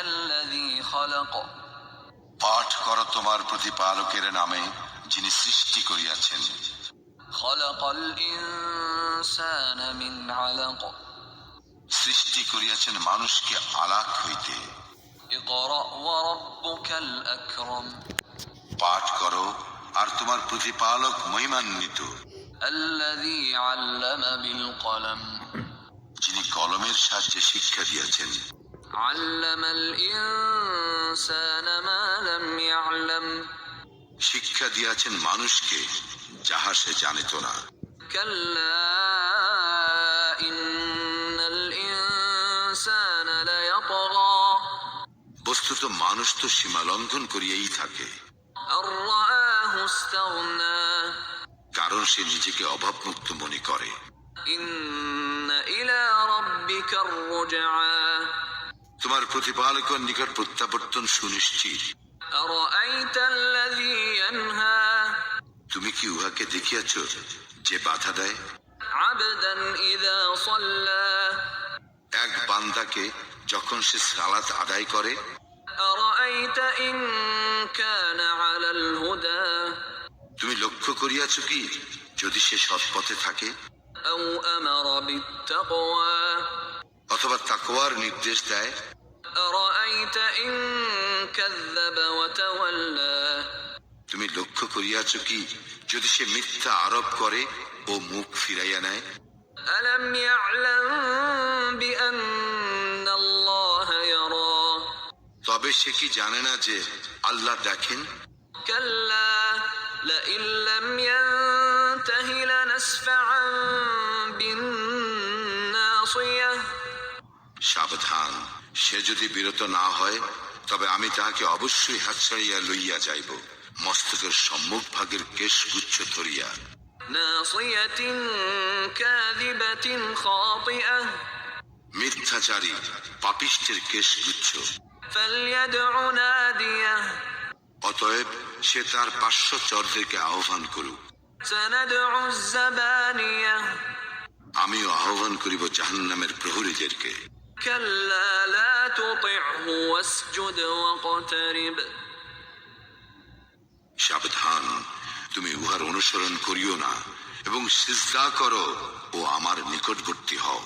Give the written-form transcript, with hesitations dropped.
الذي خلق পাঠ করো তোমার প্রতিপালকের নামে যিনি সৃষ্টি করিয়াছেন। خلق الإنسان من علق সৃষ্টি করিয়াছেন মানুষকে আলাক হইতে। اقرأ وربك الأكرم পাঠ করো আর তোমার প্রতিপালক মহিমান্বিত, الذي علم بالقلم যিনি কলমের সাহায্যে শিক্ষা দিয়েছেন। علم الإنسان ما لم يعلم শিক্ষা দিয়েছেন মানুষকে যাহা সে জানিত না। كلا إن الإنسان ليطغى বস্তুত মানুষ তো সীমা লঙ্ঘন করিয়াই থাকে, أن رآه استغنى কারণ সে নিজেকে অভাবমুক্ত মনে করে। إن إلى ربك الرجعى তোমার প্রতিপালকের নিকট প্রত্যাবর্তন সুনিশ্চিত। أرأيت الذي ينهى তুমি কি উহাকে দেখিয়াছ যে বাধা দেয়? عبدا إذا صلى এক বান্দাকে যখন সে সালাত আদায় করে। أرأيت إن كان على الهدى তুমি লক্ষ্য করিয়াছ কি যদি সে সৎপথে থাকে? أو أمر بالتقوى অথবা তাকওয়ার নির্দেশ দেয়? أرأيت إن كذب وتولى তুমি লক্ষ্য করিয়াছ কি যদি সে মিথ্যা আরোপ করে ও মুখ ফিরাইয়া নেয়? ألم يعلم بأن الله يرى তবে সে কি জানে না যে আল্লাহ দেখেন? كلا لئن لم ينته لنسفعا بالناصية সাবধান, সে যদি বিরত না হয় তবে আমি তাহাকে অবশ্যই হাত ছাড়িয়া লইয়া যাইব, মস্তকের সম্মুখ ভাগের কেশগুচ্ছ ধরিয়া। ناصية كاذبة خاطئة মিথ্যাচারী পাপিষ্টের কেশগুচ্ছ। فليدع ناديه অতএব সে তার পার্শ্বচরদেরকে আহ্বান করুক। سندع الزبانية আমিও আহ্বান করিব জাহান্নামের প্রহরীদেরকে। كلا لا تطعه واسجد واقترب সাবধান, তুমি উহার অনুসরণ করিও না এবং সিজদা করো ও আমার নিকটবর্তী হও।